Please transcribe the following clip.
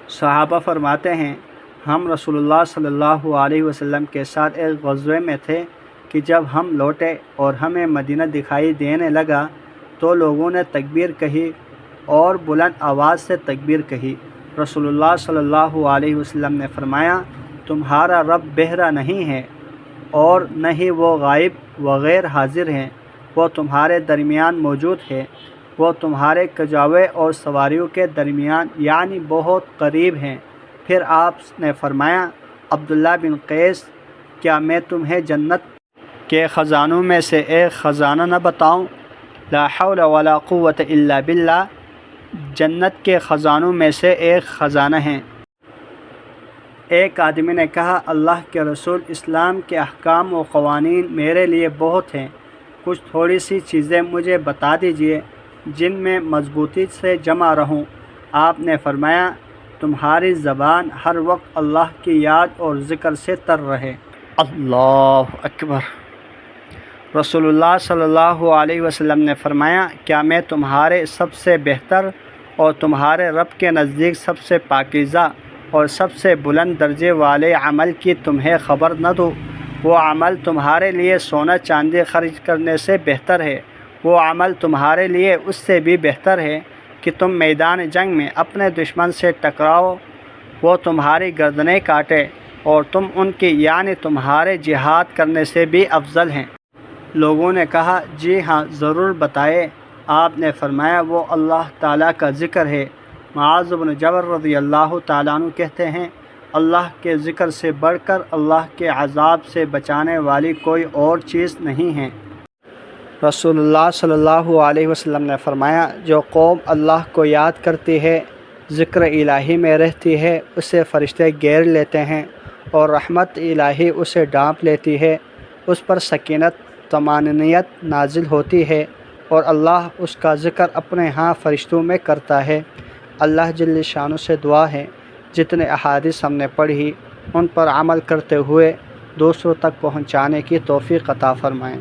صحابہ فرماتے ہیں ہم رسول اللہ صلی اللہ علیہ وسلم کے ساتھ ایک غزوے میں تھے کہ جب ہم لوٹے اور ہمیں مدینہ دکھائی دینے لگا تو لوگوں نے تکبیر کہی اور بلند آواز سے تکبیر کہی۔ رسول اللہ صلی اللہ علیہ وسلم نے فرمایا تمہارا رب بہرا نہیں ہے اور نہ ہی وہ غائب و غیر حاضر ہیں، وہ تمہارے درمیان موجود ہے، وہ تمہارے کجاوے اور سواریوں کے درمیان یعنی بہت قریب ہیں۔ پھر آپ نے فرمایا عبداللہ بن قیس کیا میں تمہیں جنت کے خزانوں میں سے ایک خزانہ نہ بتاؤں؟ لا حول ولا قوت الا باللہ جنت کے خزانوں میں سے ایک خزانہ ہیں۔ ایک آدمی نے کہا اللہ کے رسول اسلام کے احکام و قوانین میرے لیے بہت ہیں، کچھ تھوڑی سی چیزیں مجھے بتا دیجئے جن میں مضبوطی سے جمع رہوں۔ آپ نے فرمایا تمہاری زبان ہر وقت اللہ کی یاد اور ذکر سے تر رہے۔ اللہ اکبر۔ رسول اللہ صلی اللہ علیہ وسلم نے فرمایا کیا میں تمہارے سب سے بہتر اور تمہارے رب کے نزدیک سب سے پاکیزہ اور سب سے بلند درجے والے عمل کی تمہیں خبر نہ دوں؟ وہ عمل تمہارے لیے سونا چاندی خرچ کرنے سے بہتر ہے، وہ عمل تمہارے لیے اس سے بھی بہتر ہے کہ تم میدان جنگ میں اپنے دشمن سے ٹکراؤ، وہ تمہاری گردنیں کاٹے اور تم ان کی یعنی تمہارے جہاد کرنے سے بھی افضل ہیں۔ لوگوں نے کہا جی ہاں ضرور بتائے۔ آپ نے فرمایا وہ اللہ تعالیٰ کا ذکر ہے۔ معاذ بن جبل رضی اللہ تعالیٰ عنہ کہتے ہیں اللہ کے ذکر سے بڑھ کر اللہ کے عذاب سے بچانے والی کوئی اور چیز نہیں ہے۔ رسول اللہ صلی اللہ علیہ وسلم نے فرمایا جو قوم اللہ کو یاد کرتی ہے، ذکر الہی میں رہتی ہے، اسے فرشتے گھیر لیتے ہیں اور رحمت الہی اسے ڈانپ لیتی ہے، اس پر سکینت طمانینت نازل ہوتی ہے اور اللہ اس کا ذکر اپنے ہاں فرشتوں میں کرتا ہے۔ اللہ جل شانہ سے دعا ہے جتنے احادیث ہم نے پڑھی ان پر عمل کرتے ہوئے دوسروں تک پہنچانے کی توفیق عطا فرمائیں۔